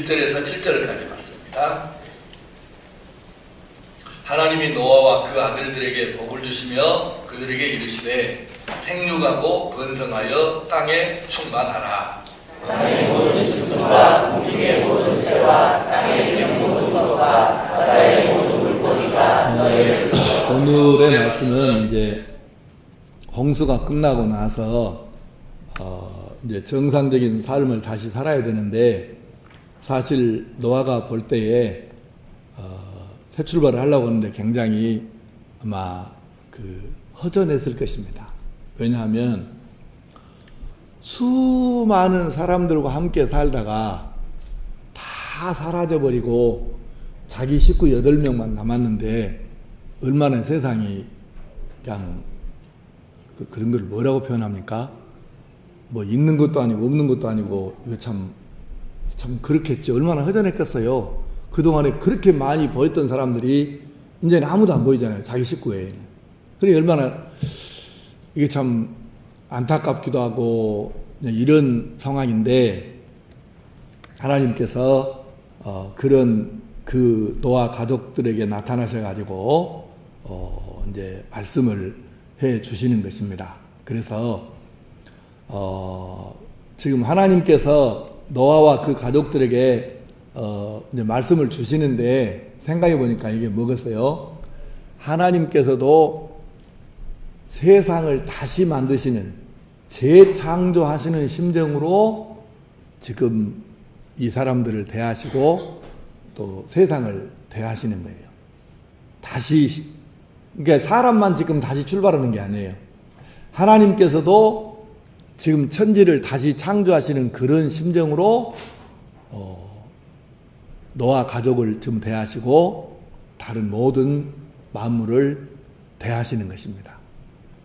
1절에서 7절까지 말씀입니다. 하나님이 노아와 그 아들들에게 복을 주시며 그들에게 이르시되 생육하고 번성하여 땅에 충만하라. 땅의 모든 짐승과 공중의 모든 새와 땅에 있는 모든 것과 바다의 모든 물고기가 너희를 오늘의 말씀은 이제 홍수가 끝나고 나서 이제 정상적인 삶을 다시 살아야 되는데, 사실 노아가 볼 때에 새 출발을 하려고 하는데 굉장히 아마 허전했을 것입니다. 왜냐하면 수많은 사람들과 함께 살다가 다 사라져버리고 자기 식구 8명만 남았는데, 얼마나 세상이 그냥 그런 걸 뭐라고 표현합니까? 뭐 있는 것도 아니고 없는 것도 아니고, 이거 참 그렇겠죠. 얼마나 허전했겠어요. 그동안에 그렇게 많이 보였던 사람들이 이제는 아무도 안 보이잖아요. 자기 식구 외에는. 그러니 얼마나 이게 참 안타깝기도 하고 이런 상황인데, 하나님께서 그런 그 노아 가족들에게 나타나셔가지고 이제 말씀을 해 주시는 것입니다. 그래서 지금 하나님께서 노아와 그 가족들에게 이제 말씀을 주시는데, 생각해 보니까 이게 뭐겠어요? 하나님께서도 세상을 다시 만드시는, 재창조하시는 심정으로 지금 이 사람들을 대하시고 또 세상을 대하시는 거예요. 다시, 그러니까 사람만 지금 다시 출발하는 게 아니에요. 하나님께서도 지금 천지를 다시 창조하시는 그런 심정으로 노아 가족을 지금 대하시고 다른 모든 만물을 대하시는 것입니다.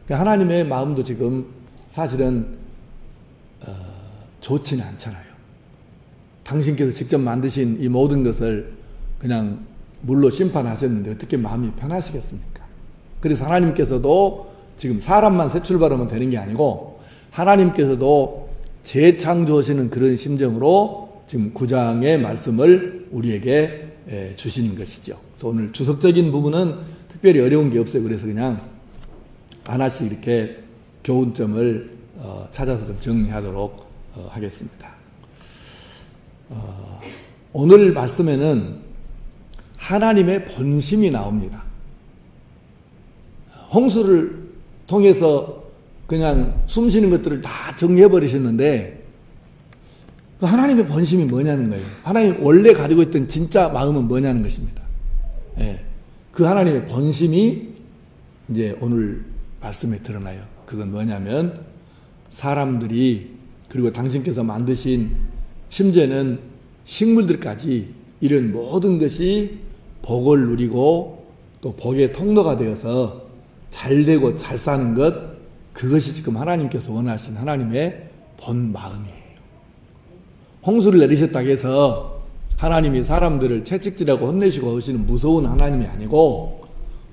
그러니까 하나님의 마음도 지금 사실은 좋지는 않잖아요. 당신께서 직접 만드신 이 모든 것을 그냥 물로 심판하셨는데 어떻게 마음이 편하시겠습니까? 그래서 하나님께서도 지금 사람만 새 출발하면 되는 게 아니고, 하나님께서도 재창조하시는 그런 심정으로 지금 9장의 말씀을 우리에게 주시는 것이죠. 그래서 오늘 주석적인 부분은 특별히 어려운 게 없어요. 그래서 그냥 하나씩 이렇게 교훈점을 찾아서 좀 정리하도록 하겠습니다. 오늘 말씀에는 하나님의 본심이 나옵니다. 홍수를 통해서 그냥 숨 쉬는 것들을 다 정리해버리셨는데, 하나님의 본심이 뭐냐는 거예요. 하나님 원래 가지고 있던 진짜 마음은 뭐냐는 것입니다. 예. 그 하나님의 본심이 이제 오늘 말씀에 드러나요. 그건 뭐냐면, 사람들이, 그리고 당신께서 만드신, 심지어는 식물들까지 이런 모든 것이 복을 누리고 또 복의 통로가 되어서 잘 되고 잘 사는 것, 그것이 지금 하나님께서 원하신 하나님의 본 마음이에요. 홍수를 내리셨다고 해서 하나님이 사람들을 채찍질하고 혼내시고 하시는 무서운 하나님이 아니고,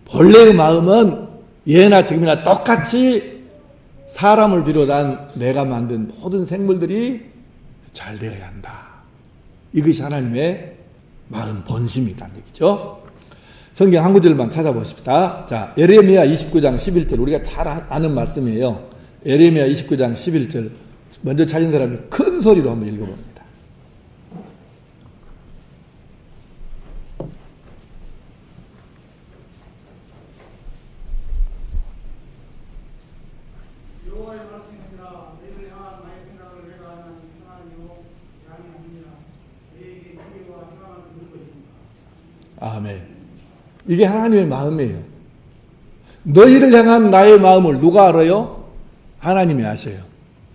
본래의 마음은 예나 지금이나 똑같이 사람을 비롯한 내가 만든 모든 생물들이 잘 되어야 한다. 이것이 하나님의 마음 본심이라는 얘기죠. 성경 한 구절만 찾아보십시다. 자, 예레미야 29장 11절, 우리가 잘 아는 말씀이에요. 예레미야 29장 11절, 먼저 찾은 사람이 큰 소리로 한번 읽어봅니다. 여호와의 말씀이니라. 너희를 향한 나의 생각을 내가 하는 하나님이요 양이 아니니라. 너희에게 기회와 희망을 주는 것입니다. 아멘. 이게 하나님의 마음이에요. 너희를 향한 나의 마음을 누가 알아요? 하나님이 아셔요.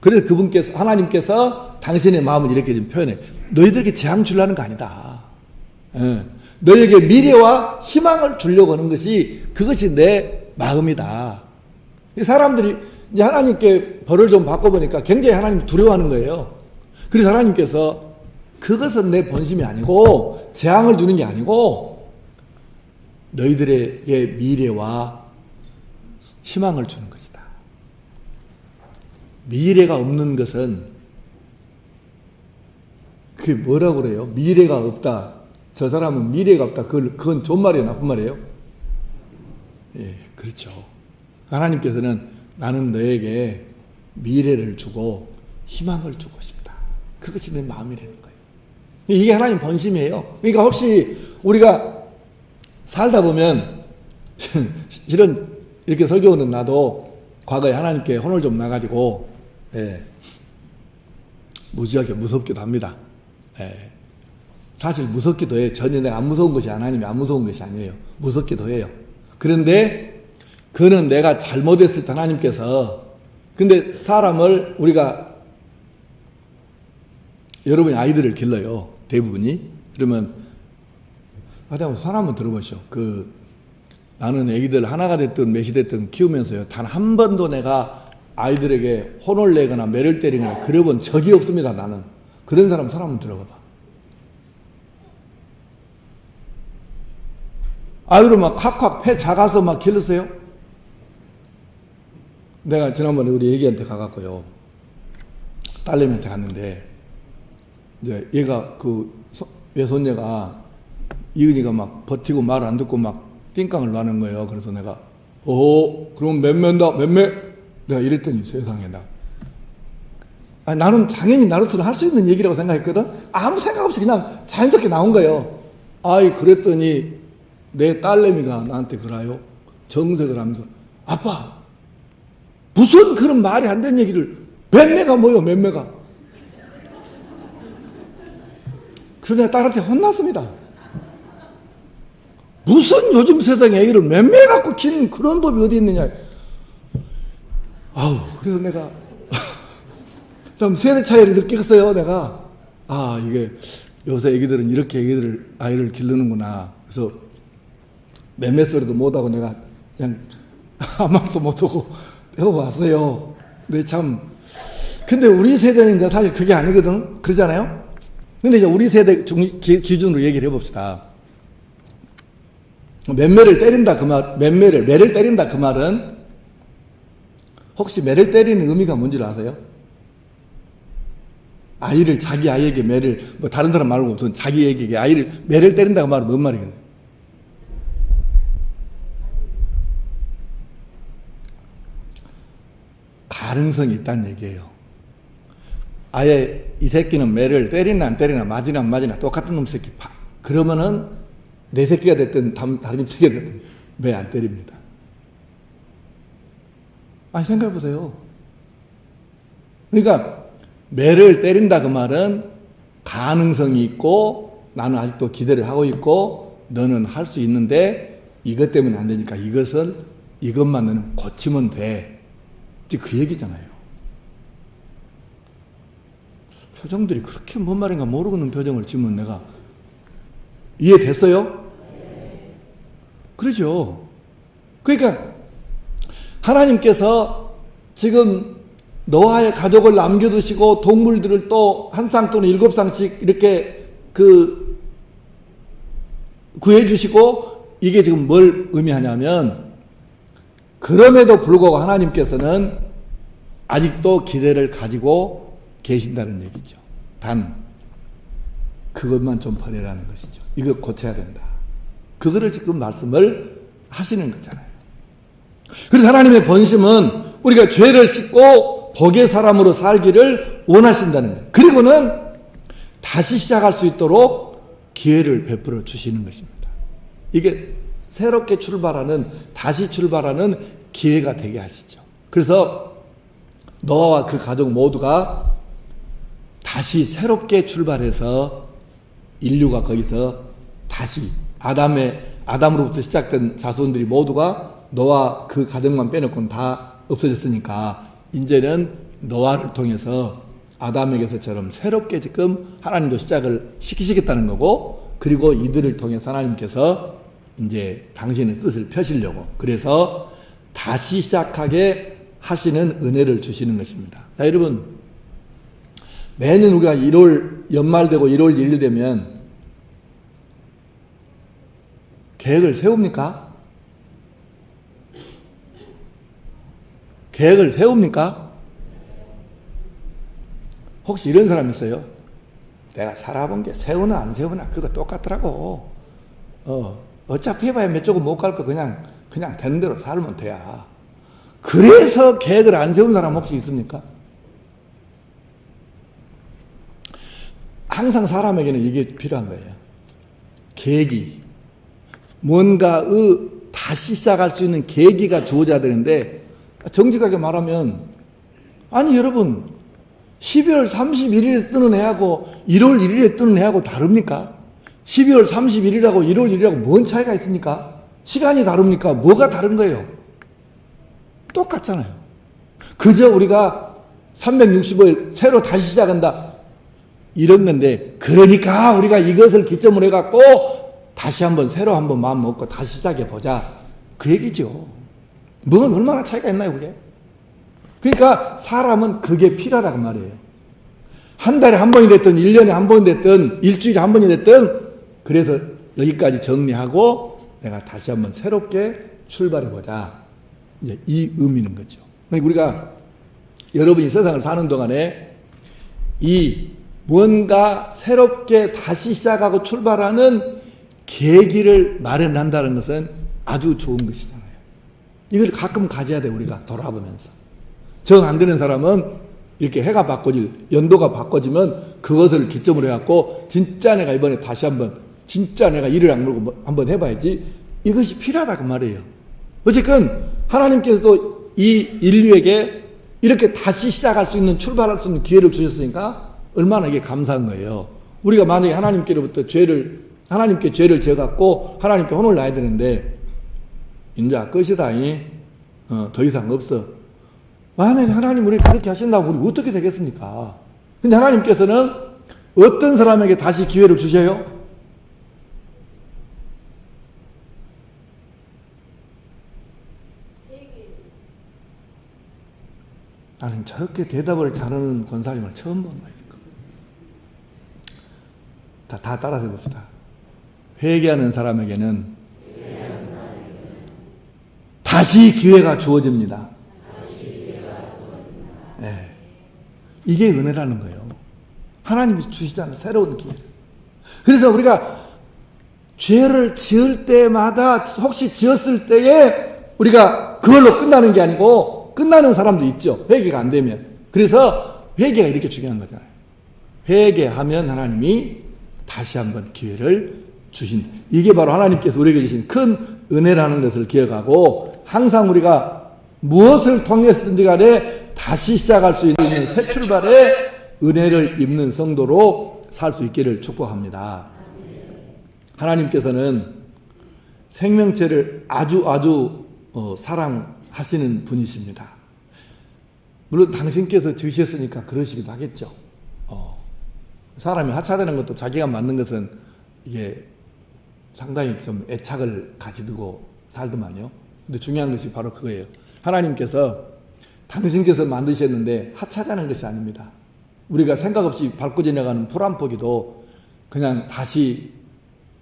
그래서 그분께서, 하나님께서 당신의 마음을 이렇게 좀 표현해요. 너희들에게 재앙 주려는 거 아니다. 너희에게 미래와 희망을 주려고 하는 것이, 그것이 내 마음이다. 사람들이 이제 하나님께 벌을 좀 바꿔보니까 굉장히 하나님 두려워하는 거예요. 그래서 하나님께서 그것은 내 본심이 아니고, 재앙을 주는 게 아니고, 너희들에게 미래와 희망을 주는 것이다. 미래가 없는 것은 그게 뭐라고 그래요? 미래가 없다. 저 사람은 미래가 없다. 그건 좋은 말이에요? 나쁜 말이에요? 예, 그렇죠. 하나님께서는 나는 너에게 미래를 주고 희망을 주고 싶다. 그것이 내 마음이라는 거예요. 이게 하나님 본심이에요. 그러니까 혹시 우리가 살다 보면 실은 이렇게 설교하는 나도 과거에 하나님께 혼을 좀 나가지고 무지하게 무섭기도 합니다. 사실 무섭기도 해요. 전혀 내가 안 무서운 것이 하나님이 안 무서운 것이 아니에요. 무섭기도 해요. 그런데 그는 내가 잘못했을 때 하나님께서 근데 사람을 우리가 여러분이 아이들을 길러요. 대부분이. 그러면 사람은 들어보시오. 나는 애기들 하나가 됐든 몇이 됐든 키우면서요. 단 한 번도 내가 아이들에게 혼을 내거나 매를 때리거나 그래본 적이 없습니다. 나는. 그런 사람은 들어봐봐. 아이를 막 콱콱 폐 작아서 막 길렀어요. 내가 지난번에 우리 애기한테 가갖고요. 딸내미한테 갔는데 이제 얘가 외손녀가 이은이가 막 버티고 말 안 듣고 막 띵깡을 놔는 거예요. 그래서 내가 그럼 몇매다 몇매? 내가 이랬더니 세상에 나는 당연히 나로서는 할 수 있는 얘기라고 생각했거든. 아무 생각 없이 그냥 자연스럽게 나온 거예요. 그랬더니 내 딸내미가 나한테 그래요. 정색을 하면서 아빠 무슨 그런 말이 안 되는 얘기를 몇 매가 뭐요 몇 매가. 그래서 내가 딸한테 혼났습니다. 무슨 요즘 세상에 애기를 몇 매 갖고 키는 그런 법이 어디 있느냐. 그래서 내가 좀 세대 차이를 느꼈어요. 내가 이게 요새 애기들은 이렇게 아이를 기르는구나. 그래서 맴매 소리도 못하고 내가 그냥 아무 말도 못하고 배워왔어요. 근데 우리 세대는 이제 사실 그게 아니거든. 그러잖아요? 근데 이제 우리 세대 기준으로 얘기를 해봅시다. 매를 때린다 매를 때린다 그 말은 혹시 매를 때리는 의미가 뭔지 아세요? 자기 아이에게 매를, 다른 사람 말고 우선 자기 아이에게 매를 때린다 그 말은 뭔 말이겠어요? 가능성이 있다는 얘기예요. 아예 이 새끼는 매를 때리나 안 때리나 맞이나 안 맞이나 똑같은 놈 새끼 그러면은 내 새끼가 됐든 다른 집 새끼가 됐든 매 안 때립니다. 생각해보세요. 그러니까 매를 때린다 그 말은 가능성이 있고 나는 아직도 기대를 하고 있고 너는 할 수 있는데 이것 때문에 안 되니까 이것만 너는 고치면 돼. 그 얘기잖아요. 표정들이 그렇게 뭔 말인가 모르는 표정을 지으면 내가 이해됐어요? 그러죠. 그러니까 하나님께서 지금 노아의 가족을 남겨두시고 동물들을 또 한 쌍 또는 7쌍씩 이렇게 구해주시고 이게 지금 뭘 의미하냐면 그럼에도 불구하고 하나님께서는 아직도 기대를 가지고 계신다는 얘기죠. 단 그것만 좀 버리라는 것이죠. 이거 고쳐야 된다. 그거를 지금 말씀을 하시는 거잖아요. 그래서 하나님의 본심은 우리가 죄를 씻고 복의 사람으로 살기를 원하신다는 거예요. 그리고는 다시 시작할 수 있도록 기회를 베풀어 주시는 것입니다. 이게 새롭게 다시 출발하는 기회가 되게 하시죠. 그래서 노아와 그 가족 모두가 다시 새롭게 출발해서 인류가 거기서 다시 아담으로부터 시작된 자손들이 모두가 노아 그 가정만 빼놓고는 다 없어졌으니까 이제는 노아를 통해서 아담에게서처럼 새롭게 지금 하나님도 시작을 시키시겠다는 거고 그리고 이들을 통해서 하나님께서 이제 당신의 뜻을 펴시려고 그래서 다시 시작하게 하시는 은혜를 주시는 것입니다. 자, 여러분 매년 우리가 연말되고 1월 1일 되면 계획을 세웁니까? 계획을 세웁니까? 혹시 이런 사람 있어요? 내가 살아본 게 세우나 안 세우나 그거 똑같더라고. 어차피 해봐야 몇 조금 못 갈 거 그냥 되는 대로 살면 돼야. 그래서 계획을 안 세운 사람 혹시 있습니까? 항상 사람에게는 이게 필요한 거예요. 계기. 뭔가의 다시 시작할 수 있는 계기가 주어져야 되는데, 정직하게 말하면, 아니 여러분 12월 31일에 뜨는 해하고 1월 1일에 뜨는 해하고 다릅니까? 12월 31일하고 1월 1일하고 뭔 차이가 있습니까? 시간이 다릅니까? 뭐가 다른 거예요? 똑같잖아요. 그저 우리가 365일 새로 다시 시작한다 이런 건데, 그러니까 우리가 이것을 기점으로 해갖고 다시 한번 새로 한번 마음 먹고 다시 시작해 보자 그 얘기죠. 뭐는 얼마나 차이가 있나요 그게? 그러니까 사람은 그게 필요하다고 말이에요. 한 달에 한 번이 됐든 1년에 한 번 됐든 일주일에 한 번이 됐든, 그래서 여기까지 정리하고 내가 다시 한번 새롭게 출발해보자, 이제 이 의미는 거죠. 그러니까 우리가 여러분이 세상을 사는 동안에 이 뭔가 새롭게 다시 시작하고 출발하는 계기를 마련한다는 것은 아주 좋은 것이잖아요. 이걸 가끔 가져야 돼. 우리가 돌아보면서 정 안 되는 사람은 이렇게 해가 바꿔질, 연도가 바꿔지면 그것을 기점으로 해갖고 진짜 내가 이번에 다시 한번 진짜 내가 이를 악물고 한번 해봐야지, 이것이 필요하다 그 말이에요. 어쨌든 하나님께서도 이 인류에게 이렇게 다시 시작할 수 있는, 출발할 수 있는 기회를 주셨으니까 얼마나 이게 감사한 거예요. 우리가 만약에 하나님께로부터 하나님께 죄를 지어갖고 하나님께 혼을 내야 되는데, 이제 끝이다, 더 이상 없어. 만약에 하나님 우리 그렇게 하신다고 우리 어떻게 되겠습니까? 근데 하나님께서는 어떤 사람에게 다시 기회를 주셔요? 나는 저렇게 대답을 잘하는 권사님을 처음 본 거예요. 다 따라서 해봅시다. 회개하는 사람에게는 다시 기회가 주어집니다. 네. 이게 은혜라는 거예요. 하나님이 주시자는 새로운 기회를. 그래서 우리가 죄를 지을 때마다, 혹시 지었을 때에 우리가 그걸로 끝나는 게 아니고 끝나는 사람도 있죠. 회개가 안 되면. 그래서 회개가 이렇게 중요한 거잖아요. 회개하면 하나님이 다시 한번 기회를 주신다. 이게 바로 하나님께서 우리에게 주신 큰 은혜라는 것을 기억하고, 항상 우리가 무엇을 통해서든지 간에 다시 시작할 수 있는 새 출발의 은혜를 입는 성도로 살 수 있기를 축복합니다. 하나님께서는 생명체를 아주 사랑하시는 분이십니다. 물론 당신께서 지으셨으니까 그러시기도 하겠죠. 사람이 하찮은 것도 자기가 만든 것은 이게 상당히 좀 애착을 가지고 살더만요. 근데 중요한 것이 바로 그거예요. 하나님께서 당신께서 만드셨는데 하찮은 것이 아닙니다. 우리가 생각 없이 밟고 지나가는 풀 한 포기도 그냥 다시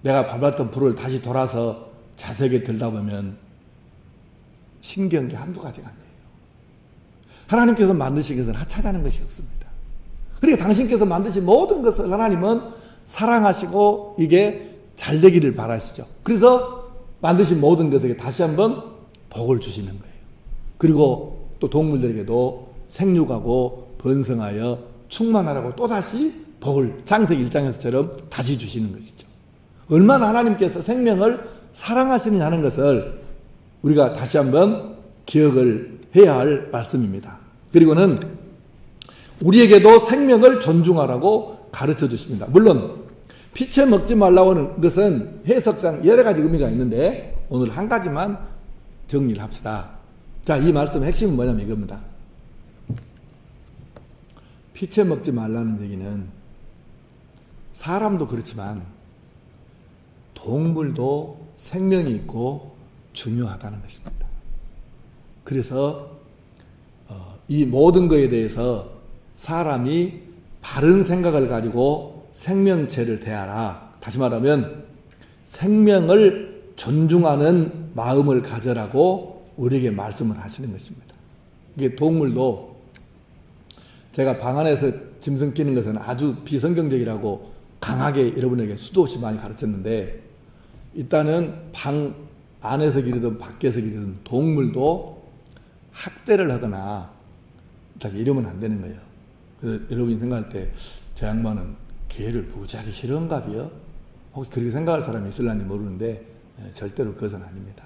내가 밟았던 불을 다시 돌아서 자세하게 들다 보면 신기한 게 한두 가지가 아니에요. 하나님께서 만드신 것은 하찮은 것이 없습니다. 그러니까 당신께서 만드신 모든 것을 하나님은 사랑하시고 이게 잘 되기를 바라시죠. 그래서 만드신 모든 것에게 다시 한번 복을 주시는 거예요. 그리고 또 동물들에게도 생육하고 번성하여 충만하라고 또다시 복을 창세기 1장에서처럼 다시 주시는 것이죠. 얼마나 하나님께서 생명을 사랑하시느냐는 것을 우리가 다시 한번 기억을 해야 할 말씀입니다. 그리고는 우리에게도 생명을 존중하라고 가르쳐 주십니다. 물론 피채 먹지 말라고 하는 것은 해석상 여러 가지 의미가 있는데 오늘 한 가지만 정리를 합시다. 자, 이 말씀의 핵심은 뭐냐면 이겁니다. 피채 먹지 말라는 얘기는 사람도 그렇지만 동물도 생명이 있고 중요하다는 것입니다. 그래서 이 모든 것에 대해서 사람이 바른 생각을 가지고 생명체를 대하라. 다시 말하면 생명을 존중하는 마음을 가져라고 우리에게 말씀을 하시는 것입니다. 이게 동물도 제가 방 안에서 짐승 끼는 것은 아주 비성경적이라고 강하게 여러분에게 수도 없이 많이 가르쳤는데, 일단은 방 안에서 기르든 밖에서 기르든 동물도 학대를 하거나 이러면 안 되는 거예요. 그래서 여러분이 생각할 때 저 양반은 개를 부자리 싫은가 봐요? 혹시 그렇게 생각할 사람이 있을런지 모르는데 절대로 그것은 아닙니다.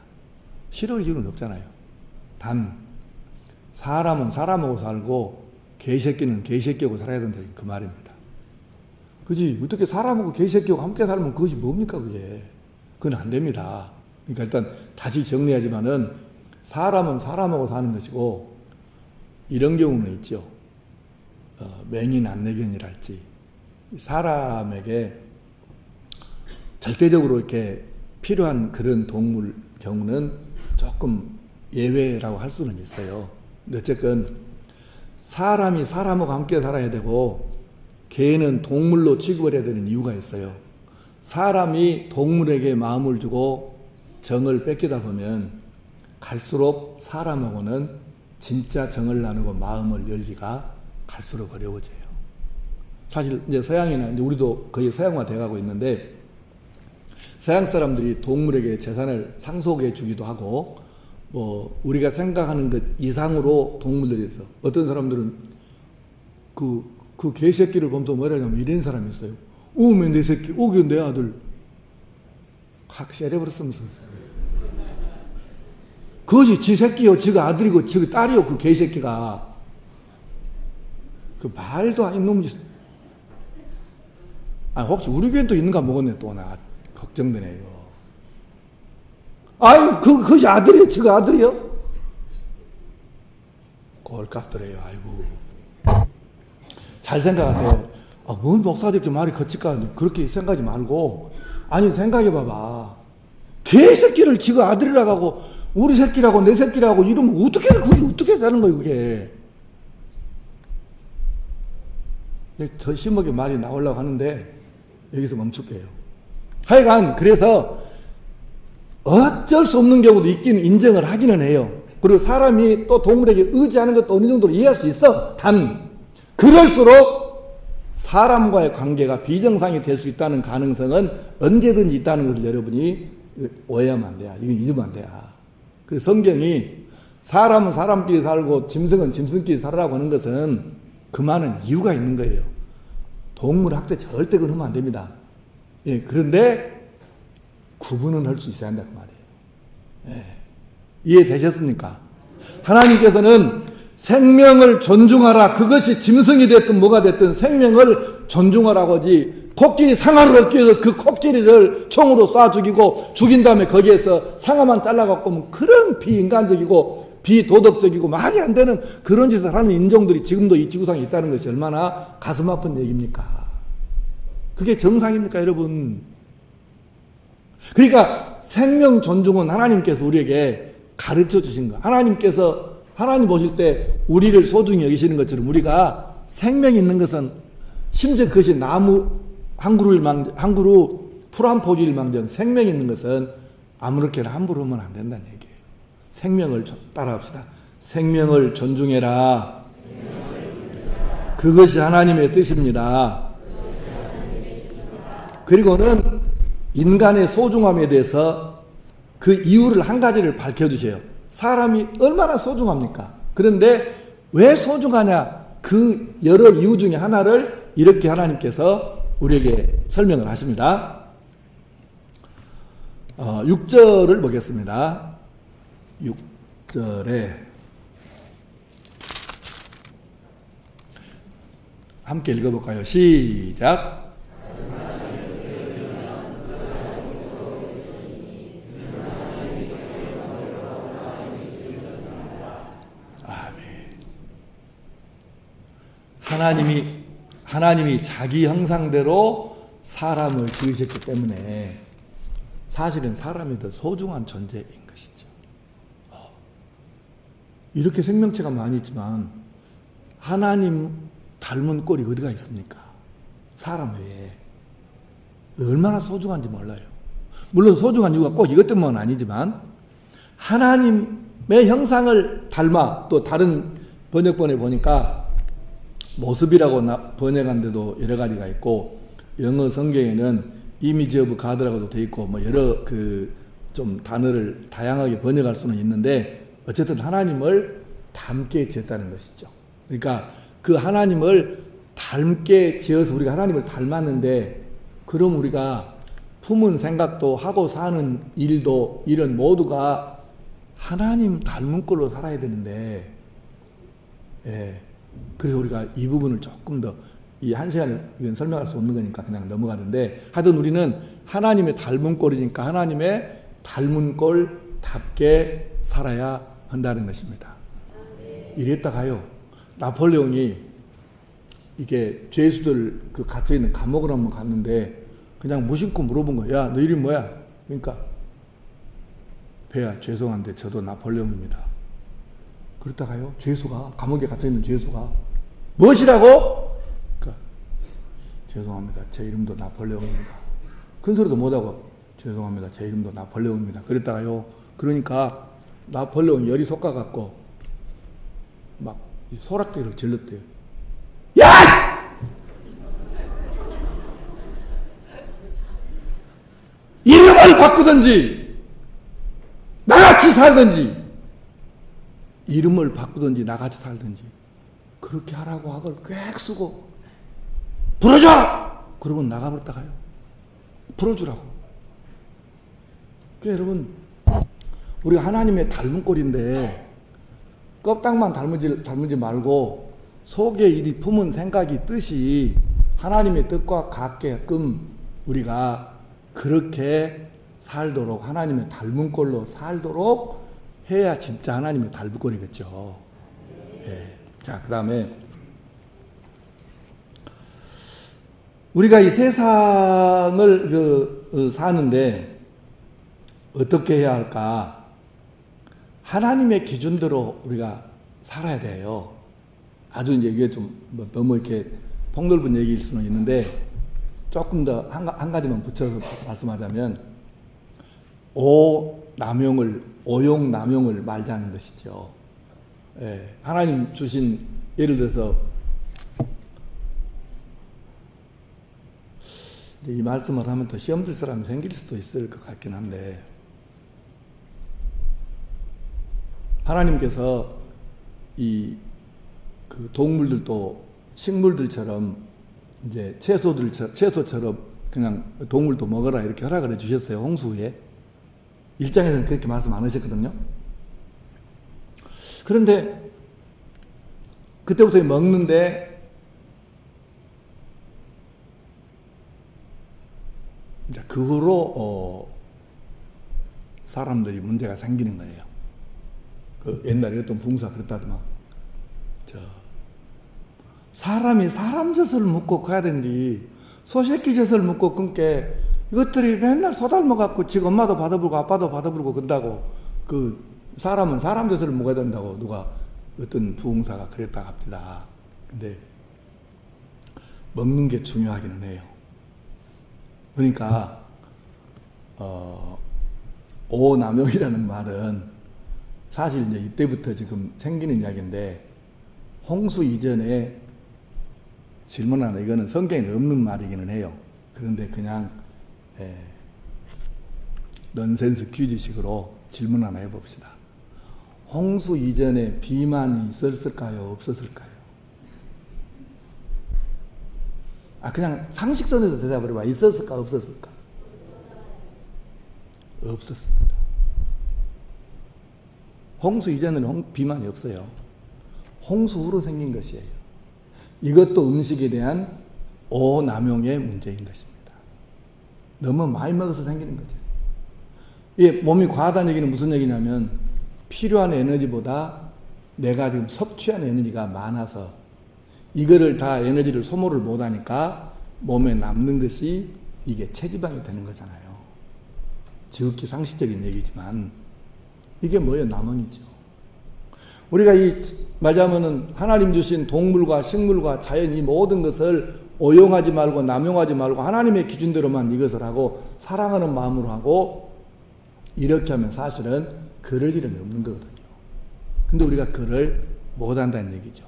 싫을 이유는 없잖아요. 단 사람은 사람하고 살고 개새끼는 개새끼하고 살아야 된다, 그 말입니다. 그지? 어떻게 사람하고 개새끼하고 함께 살면 그것이 뭡니까 그게? 그건 안 됩니다. 그러니까 일단 다시 정리하지만은 사람은 사람하고 사는 것이고, 이런 경우는 있죠. 맹인 안내견이랄지 사람에게 절대적으로 이렇게 필요한 그런 동물 경우는 조금 예외라고 할 수는 있어요. 근데 어쨌건 사람이 사람하고 함께 살아야 되고 개는 동물로 취급을 해야 되는 이유가 있어요. 사람이 동물에게 마음을 주고 정을 뺏기다 보면 갈수록 사람하고는 진짜 정을 나누고 마음을 열기가 갈수록 어려워져요. 사실 이제 서양이나 이제 우리도 거의 서양화 돼가고 있는데, 서양 사람들이 동물에게 재산을 상속해 주기도 하고, 뭐 우리가 생각하는 것 이상으로 동물들이 있어. 어떤 사람들은 그 개새끼를 보면서 뭐라 하냐면 이런 사람이 있어요. 오면 내 새끼, 오게 내 아들. 확 세려버렸으면서. 그것이 지 새끼요, 지가 아들이고 지 딸이요, 그 개새끼가. 그 말도 아닌 놈이. 혹시 우리 교회는 또 있는가 먹었네, 또 나. 걱정되네, 이거. 아유, 그것이 아들이요, 지가 아들이요? 꼴값들이에요, 아이고. 잘 생각하세요. 뭔 목사들 이렇게 말이 거칠까? 그렇게 생각하지 말고, 아니, 생각해봐봐. 개새끼를 지가 아들이라고 하고, 우리 새끼라고, 내 새끼라고 이러면 그게 어떻게 사는 거예요, 그게. 더 심하게 말이 나오려고 하는데, 여기서 멈출게요. 하여간, 그래서, 어쩔 수 없는 경우도 있긴 인정을 하기는 해요. 그리고 사람이 또 동물에게 의지하는 것도 어느 정도로 이해할 수 있어. 단, 그럴수록 사람과의 관계가 비정상이 될 수 있다는 가능성은 언제든지 있다는 것을 여러분이 오해하면 안 돼요. 이건 잊으면 안 돼요. 그래서 성경이 사람은 사람끼리 살고 짐승은 짐승끼리 살으라고 하는 것은 그 많은 이유가 있는 거예요. 동물 학대 절대 그러면 안 됩니다. 예, 그런데 구분은 할 수 있어야 한다 그 말이에요. 예. 이해되셨습니까? 하나님께서는 생명을 존중하라. 그것이 짐승이 됐든 뭐가 됐든 생명을 존중하라고 하지, 코끼리 상아를 얻기 위해서 그 코끼리를 총으로 쏴 죽이고 죽인 다음에 거기에서 상아만 잘라갖고 오면 그런 비인간적이고 비도덕적이고 말이 안 되는 그런 짓을 하는 인종들이 지금도 이 지구상에 있다는 것이 얼마나 가슴 아픈 얘기입니까? 그게 정상입니까, 여러분? 그러니까 생명 존중은 하나님께서 우리에게 가르쳐 주신 거. 하나님 보실 때 우리를 소중히 여기시는 것처럼 우리가 생명이 있는 것은 심지어 그것이 나무 한 그루 풀 한 포기일망정 생명이 있는 것은 아무렇게나 함부로 하면 안 된다는 얘기예요. 생명을 따라합시다. 생명을 존중해라. 그것이 하나님의 뜻입니다. 그리고는 인간의 소중함에 대해서 그 이유를 한 가지를 밝혀주세요. 사람이 얼마나 소중합니까? 그런데 왜 소중하냐? 그 여러 이유 중에 하나를 이렇게 하나님께서 우리에게 설명을 하십니다. 6절을 보겠습니다. 6절에 함께 읽어볼까요? 시작. 하나님이 자기 형상대로 사람을 지으셨기 때문에 사실은 사람이 더 소중한 존재인 것이죠. 이렇게 생명체가 많이 있지만 하나님 닮은 꼴이 어디가 있습니까? 사람 외에. 얼마나 소중한지 몰라요. 물론 소중한 이유가 꼭 이것 때문은 아니지만 하나님의 형상을 닮아, 또 다른 번역본에 보니까 모습이라고 번역한 데도 여러 가지가 있고, 영어 성경에는 이미지 오브 가드라고도 돼 있고, 뭐 여러 좀 단어를 다양하게 번역할 수는 있는데, 어쨌든 하나님을 닮게 지었다는 것이죠. 그러니까 그 하나님을 닮게 지어서 우리가 하나님을 닮았는데, 그럼 우리가 품은 생각도 하고 사는 일도 이런 모두가 하나님 닮은 꼴로 살아야 되는데, 예. 그래서 우리가 이 부분을 조금 더, 이 한 시간을 설명할 수 없는 거니까 그냥 넘어가는데, 하여튼 우리는 하나님의 닮은 꼴이니까 하나님의 닮은 꼴답게 살아야 한다는 것입니다. 이랬다 가요. 나폴레옹이 이게 죄수들 갇혀있는 감옥을 한번 갔는데, 그냥 무심코 물어본 거야. 야, 너 이름이 뭐야? 그러니까, 배야, 죄송한데 저도 나폴레옹입니다. 그렇다가요, 죄수가, 감옥에 갇혀있는 죄수가, 무엇이라고? 그러니까, 죄송합니다. 제 이름도 나폴레옹입니다. 큰 소리도 못하고, 죄송합니다. 제 이름도 나폴레옹입니다. 그랬다가요, 그러니까, 나폴레옹 열이 솟아갖고, 막, 소락대를 질렀대요. 야! 이름을 바꾸든지, 나같이 살든지, 이름을 바꾸든지 나같이 살든지 그렇게 하라고 학을 꽥 쓰고 풀어줘! 그러고 나가버렸다 가요. 풀어주라고. 그러니까 여러분, 우리가 하나님의 닮은 꼴인데 껍딱만 닮지 말고 속에 이리 품은 생각이 뜻이 하나님의 뜻과 같게끔 우리가 그렇게 살도록, 하나님의 닮은 꼴로 살도록 해야 진짜 하나님의 닮은 꼴이겠죠. 예. 자, 그 다음에 우리가 이 세상을 사는데 어떻게 해야 할까? 하나님의 기준대로 우리가 살아야 돼요. 아주 이제 이게 좀 너무 이렇게 폭넓은 얘기일 수는 있는데, 조금 더 한 가지만 붙여서 말씀하자면, 오용남용을 말자는 것이죠. 예, 하나님 주신, 예를 들어서 이 말씀을 하면 더 시험 들 사람이 생길 수도 있을 것 같긴 한데, 하나님께서 그 동물들도 식물들처럼 이제 채소처럼 그냥 동물도 먹어라 이렇게 허락을 해 주셨어요. 홍수에. 1장에서는 그렇게 말씀 안 하셨거든요. 그런데 그때부터 먹는데 이제 그 후로 사람들이 문제가 생기는 거예요. 그 옛날에 어떤 붕사 그랬다더만, 사람이 사람 젖을 묻고 가야 되는데 소새끼 젖을 묻고 끊게 이것들이 맨날 소닮아갖고 지 엄마도 받아불고 아빠도 받아불고 그런다고, 그 사람은 사람 젖을 먹어야 된다고 누가 어떤 부흥사가 그랬다 합니다. 근데 먹는 게 중요하기는 해요. 그러니까 오남용이라는 말은 사실 이제 이때부터 지금 생기는 이야기인데, 홍수 이전에 질문 하나, 이거는 성경에 없는 말이기는 해요. 그런데 그냥 넌센스 퀴즈식으로 질문 하나 해봅시다. 홍수 이전에 비만이 있었을까요? 없었을까요? 그냥 상식선에서 대답을 해봐. 있었을까? 없었을까? 없었습니다. 홍수 이전에는 비만이 없어요. 홍수 후로 생긴 것이에요. 이것도 음식에 대한 오남용의 문제인 것입니다. 너무 많이 먹어서 생기는 거죠. 이 몸이 과하다는 얘기는 무슨 얘기냐면, 필요한 에너지보다 내가 지금 섭취하는 에너지가 많아서 이거를 다 에너지를 소모를 못하니까 몸에 남는 것이 이게 체지방이 되는 거잖아요. 지극히 상식적인 얘기지만 이게 뭐예요? 남원이죠. 우리가 말하자면은 하나님 주신 동물과 식물과 자연 이 모든 것을 오용하지 말고 남용하지 말고 하나님의 기준대로만 이것을 하고 사랑하는 마음으로 하고 이렇게 하면 사실은 그럴 일은 없는 거거든요. 근데 우리가 그를 못한다는 얘기죠.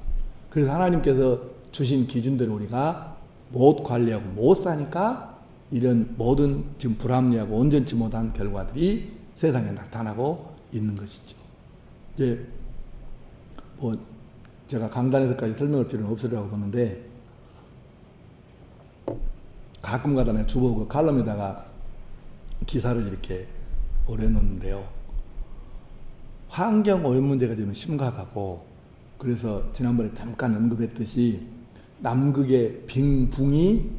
그래서 하나님께서 주신 기준대로 우리가 못 관리하고 못 사니까 이런 모든 지금 불합리하고 온전치 못한 결과들이 세상에 나타나고 있는 것이죠. 이제 뭐 제가 강단에서까지 설명할 필요는 없으리라고 보는데, 가끔 가다 내가 주보고 칼럼에다가 기사를 이렇게 올려놓는데요. 환경오염 문제가 지금 심각하고, 그래서 지난번에 잠깐 언급했듯이 남극의 빙붕이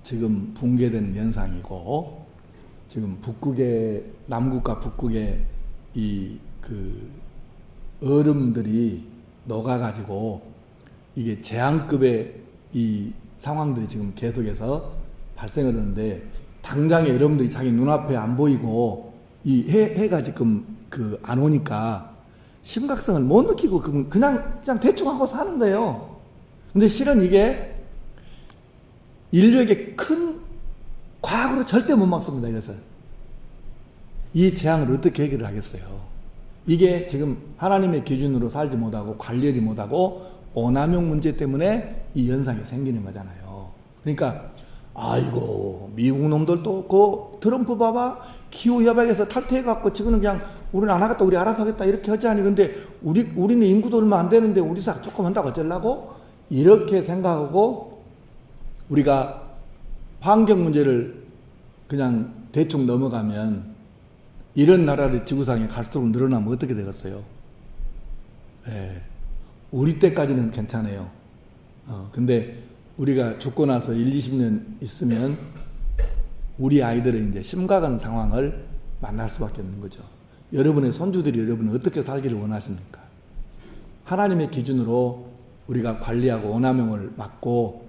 지금 붕괴되는 현상이고, 지금 북극의, 남극과 북극의 얼음들이 녹아가지고 이게 재앙급의 이 상황들이 지금 계속해서 발생을 하는데, 당장에 여러분들이 자기 눈앞에 안 보이고 이 해가 지금 안 오니까 심각성을 못 느끼고 그냥 대충 하고 사는 거예요. 근데 실은 이게 인류에게 큰 과학으로 절대 못 막습니다. 이것을. 이 재앙을 어떻게 해결을 하겠어요? 이게 지금 하나님의 기준으로 살지 못하고 관리하지 못하고 오남용 문제 때문에 이 현상이 생기는 거잖아요. 그러니까 아이고 미국 놈들도 그 트럼프 봐봐, 기후협약에서 탈퇴해갖고 지금은 그냥 우리는 안 하겠다, 우리 알아서 하겠다 이렇게 하지 않니. 근데 우리는 인구도 얼마 안 되는데 우리 사 조금 한다고 어쩌려고? 이렇게 생각하고 우리가 환경 문제를 그냥 대충 넘어가면 이런 나라를 지구상에 갈수록 늘어나면 어떻게 되겠어요? 예, 우리 때까지는 괜찮아요. 근데 우리가 죽고 나서 20년 있으면 우리 아이들은 이제 심각한 상황을 만날 수밖에 없는 거죠. 여러분의 손주들이 여러분은 어떻게 살기를 원하십니까? 하나님의 기준으로 우리가 관리하고 오남용을 막고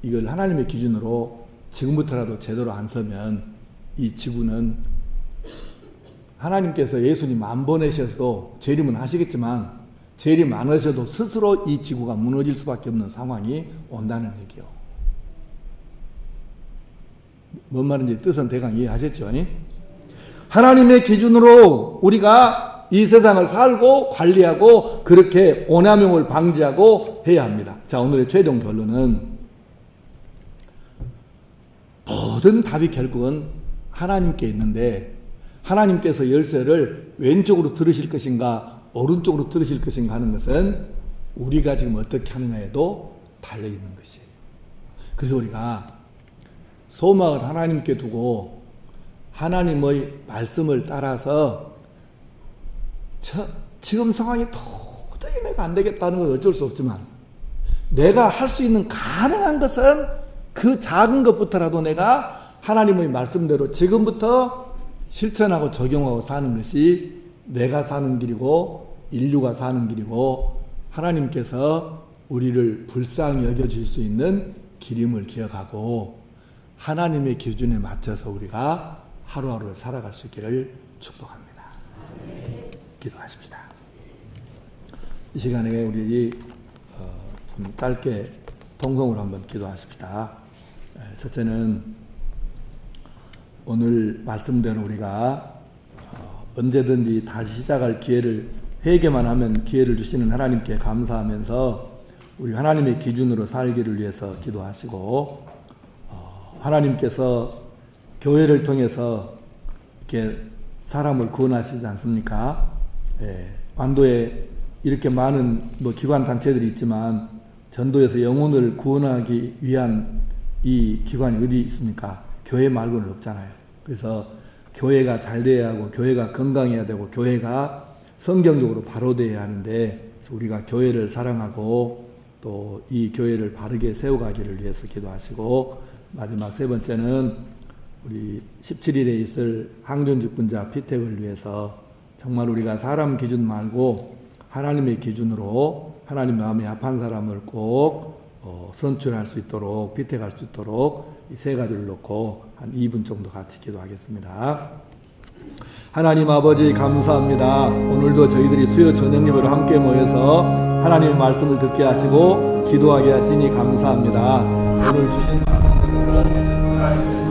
이걸 하나님의 기준으로 지금부터라도 제대로 안 서면 이 지구는 하나님께서 예수님 안 보내셔도 재림은 하시겠지만 재림 안 하셔도 스스로 이 지구가 무너질 수밖에 없는 상황이 온다는 얘기요. 뭔 말인지 뜻은 대강 이해하셨죠? 아니? 하나님의 기준으로 우리가 이 세상을 살고 관리하고 그렇게 오남용을 방지하고 해야 합니다. 자, 오늘의 최종 결론은 모든 답이 결국은 하나님께 있는데 하나님께서 열쇠를 왼쪽으로 들으실 것인가 오른쪽으로 들으실 것인가 하는 것은 우리가 지금 어떻게 하느냐에도 달려있는 것이에요. 그래서 우리가 소망을 하나님께 두고 하나님의 말씀을 따라서 지금 상황이 도저히 내가 안 되겠다는 건 어쩔 수 없지만 내가 할 수 있는 가능한 것은 그 작은 것부터라도 내가 하나님의 말씀대로 지금부터 실천하고 적용하고 사는 것이 내가 사는 길이고 인류가 사는 길이고 하나님께서 우리를 불쌍히 여겨줄 수 있는 길임을 기억하고 하나님의 기준에 맞춰서 우리가 하루하루를 살아갈 수 있기를 축복합니다. 기도하십시다. 이 시간에 우리 좀 짧게 통성으로 한번 기도하십시다. 첫째는 오늘 말씀대로 우리가 언제든지 다시 시작할 기회를 회개만 하면 기회를 주시는 하나님께 감사하면서 우리 하나님의 기준으로 살기를 위해서 기도하시고 하나님께서 교회를 통해서 이렇게 사람을 구원하시지 않습니까? 완도에 이렇게 많은 기관 단체들이 있지만 전도에서 영혼을 구원하기 위한 이 기관이 어디 있습니까? 교회 말고는 없잖아요. 그래서 교회가 잘 돼야 하고 교회가 건강해야 되고 교회가 성경적으로 바로 돼야 하는데 우리가 교회를 사랑하고 또 이 교회를 바르게 세워가기를 위해서 기도하시고 마지막 세 번째는 우리 17일에 있을 항전직분자 피택을 위해서 정말 우리가 사람 기준 말고 하나님의 기준으로 하나님 마음에 합한 사람을 꼭 선출할 수 있도록 피택할 수 있도록 이 세 가지를 놓고 한 2분 정도 같이 기도하겠습니다. 하나님 아버지 감사합니다. 오늘도 저희들이 수요 저녁 예배로 함께 모여서 하나님의 말씀을 듣게 하시고 기도하게 하시니 감사합니다. 오늘 주신 말씀을